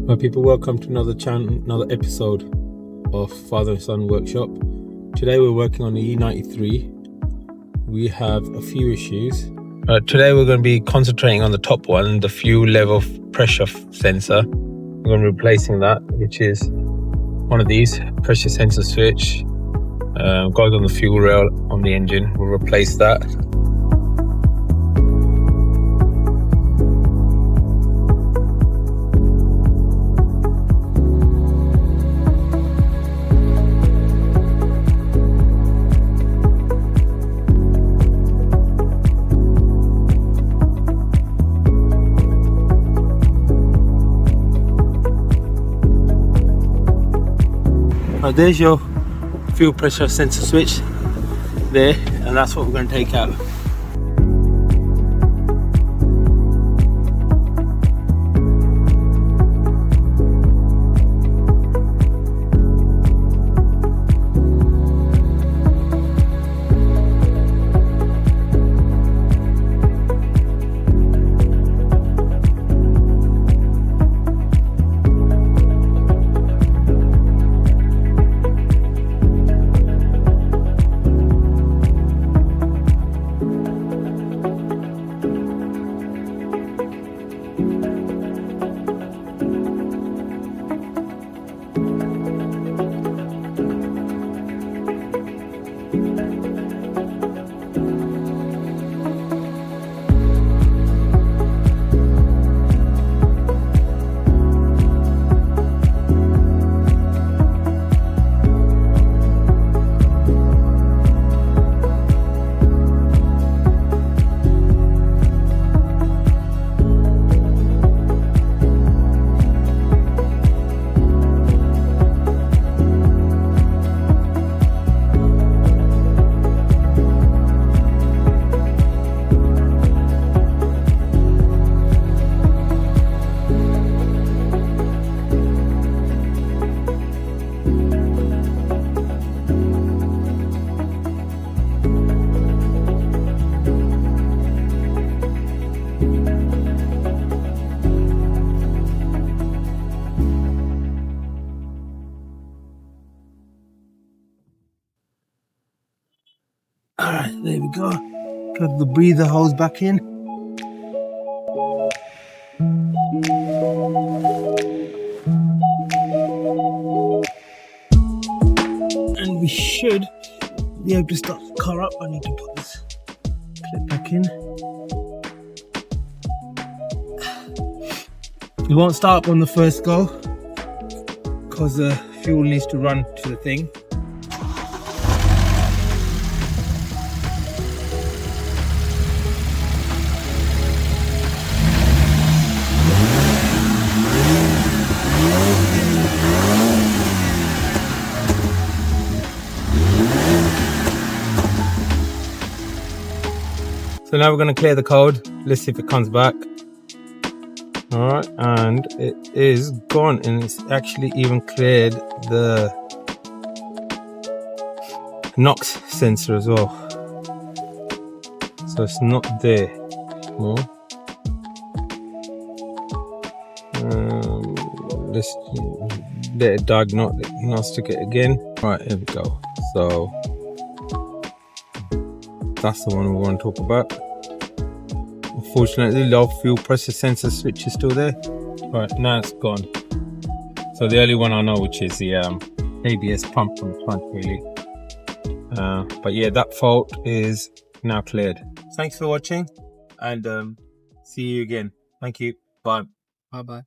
Well, people, welcome to another episode of Father and Son Workshop. Today we're working on the E93. We have a few issues. Today we're going to be concentrating on the top one, the fuel level pressure sensor. We're going to be replacing that, which is one of these, pressure sensor switch. Goes on the fuel rail on the engine. We'll replace that. There's your fuel pressure sensor switch there, and that's what we're going to take out. Alright, there we go. Plug the breather hose back in. And we should be able to start the car up. I need to put this clip back in. It won't start up on the first go because the fuel needs to run to the thing. So now we're going to clear the code. Let's see if it comes back. Alright, and it is gone, and it's actually even cleared the NOx sensor as well. So it's not there anymore. Let's let it diagnostic it again. Alright, here we go. So that's the one we want to talk about. Unfortunately, low fuel pressure sensor switch is still there. Right, now it's gone. So the only one I know, which is the ABS pump from the front, really. But yeah, that fault is now cleared. Thanks for watching, and see you again. Thank you. Bye. Bye bye.